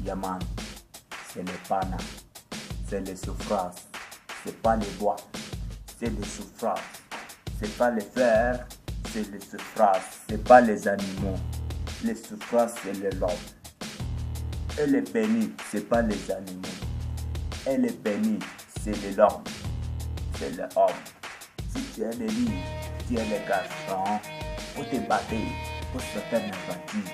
Yaman, c'est les panas, c'est les souffrances, c'est pas les bois, c'est les souffrances, c'est pas les fers, c'est les souffrances, c'est pas les animaux, les souffrances c'est l'homme. Elle est bénie, c'est pas les animaux, elle est bénie, c'est l'homme, c'est l'homme. Si tu es des livres, tu es les garçons, pour te battre, pour se faire une aventure.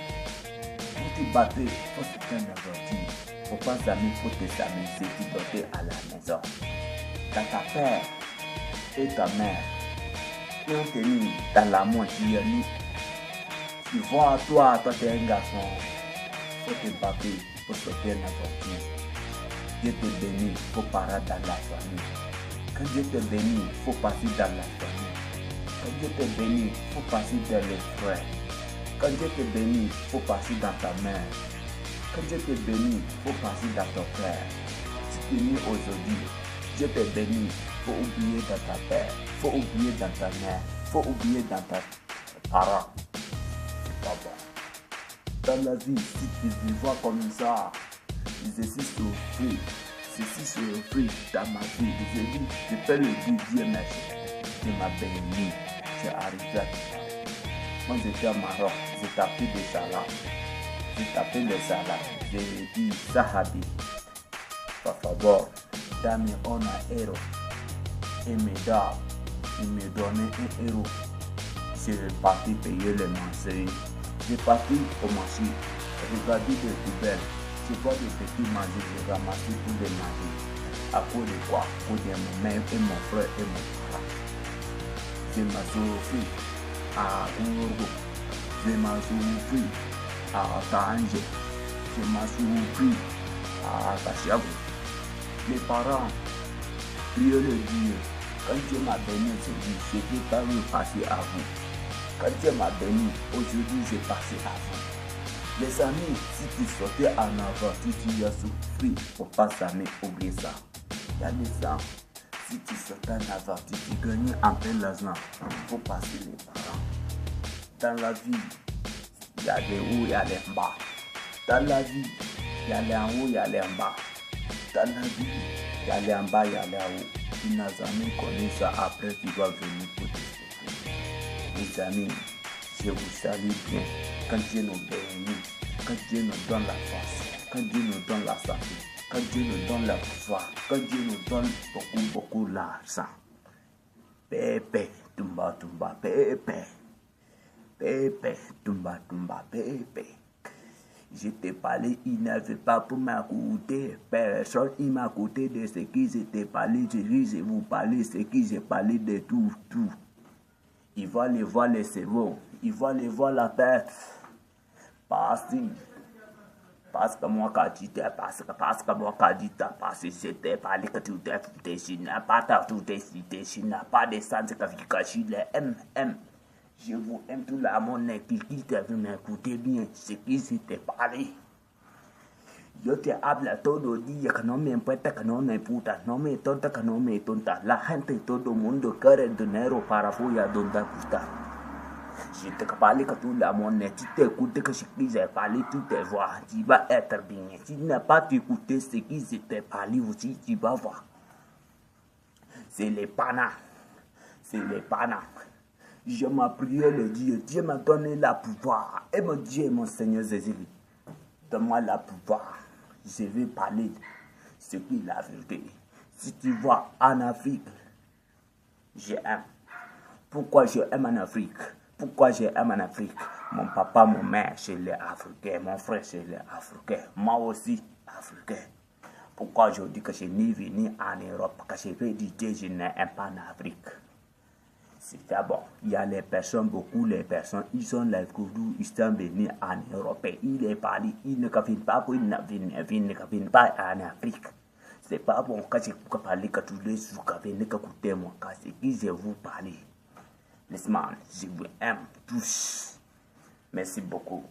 Pour te battre, pour se faire une aventure. Faut pas s'amuser, pour te s'amuser, tu dois à la maison. Quand ta père et ta mère qui ont tenu dans l'amour, tu vois, toi tu es un garçon, faut te battre, pour se faire une aventure. Dieu te bénit, faut parler dans la famille. Quand Dieu te bénit, il faut passer dans la famille. Quand Dieu te bénit, il faut passer dans les frères. Quand Dieu te bénit, il faut passer dans ta mère. Quand Dieu te bénit, il faut passer dans ton père. Si tu es né aujourd'hui, Dieu te bénit, il faut oublier dans ta père, il faut oublier dans ta mère, il faut oublier dans ta parents. C'est pas bon. Dans la vie, si tu vivras comme ça, je suis souffrir. Ceci se reflète dans ma vie. Je peux le dire, Dieu merci. Tu m'as béni. Tu es arrivé à tout. Moi j'étais au Maroc, j'ai tapé des salades. J'ai tapé des salades. J'ai dit, Sahabi, par favor, dame un euro. Et il me donnait un euro. J'ai parti payer le manger. J'ai parti au marché, regarder des poubelles. Je vois des petits manger, je ramasse pour les manger. À cause de quoi? À cause de mon mère et mon frère et mon père. Je m'en souffre à Ouro. Je m'en souffre à Tange. Je m'en souffre à Kachiago. Les parents, priez le Dieu. Quand Dieu m'a béni aujourd'hui, je ne vais pas me passer à vous. Quand Dieu m'a béni, aujourd'hui, je passe à vous. Les amis, si tu sortais en avant, tu as souffert, faut pas jamais oublier ça. Il y a des gens, si tu sortais en avant, tu gagnais en plein l'argent, faut passer les parents. Dans la vie, il y a des hauts, il y a des bas. Dans la vie, il y a les en haut, il y a les en bas. Dans la vie, il y a les en bas, il y a les en haut. Tu n'as jamais connu ça, après tu vas venir pour te souffrir. Les amis, je vous salue bien. Quand Dieu nous bénit, quand Dieu nous donne la force, quand Dieu nous donne la santé, quand Dieu nous donne le pouvoir, quand Dieu nous donne beaucoup l'argent. Pépé, tumba, tumba, pépé. Pépé, tumba, tumba, pépé. Je t'ai parlé, il n'avait pas pour m'écouter. Personne, il m'a écouté de ce qui s'était parlé. Je vous parler ce qui j'ai parlé de tout. Il va les voir les cerveaux, il va les voir la tête. Parce que moi quand tu t'es parce que moi quand tu t'es passé, c'était parlé que tu t'es foutu, tu n'as pas tout décidé, tu n'as pas de sens que je les aime. Je vous aime tout le monde qui t'a vu m'écouter bien, ce qui s'était parlé. Yo te habla todo día que no me importa, que no me importa, no me tonta, que no me tonta. La gente, todo el mundo quiere dinero para fuera donde gusta. Si te parle que tout le monde, tu t'écoutes que ce qui s'est parlé, tu te vois, tu vas être bien. Si tu n'as pas écouté ce qui s'était parlé aussi, tu vas voir. C'est les panas. C'est les panas. Je m'ai prié le Dieu. Dieu m'a donné le pouvoir. Et mon Dieu, mon Seigneur Jésus, donne-moi le pouvoir. Je vais parler de ce qui est la vérité. Si tu vois en Afrique, j'aime. Pourquoi je aime en Afrique? Pourquoi je aime en Afrique? Mon papa, mon mère, c'est les Africains. Mon frère, c'est les Africains. Moi aussi, Africain. Pourquoi je dis que je n'ai venu en Europe? Que je vais dire que je n'aime pas en Afrique. C'est bon. Il y a les personnes, les personnes, ils sont les gourous, ils sont venus en Europe. Ils est parlé, ils ne viennent pas pour ils ne viennent pas en Afrique. C'est pas bon quand je parle que tous les jours, que vous écoutez moi, quand c'est qui je vous parle. Les man, je vous aime tous. Merci beaucoup.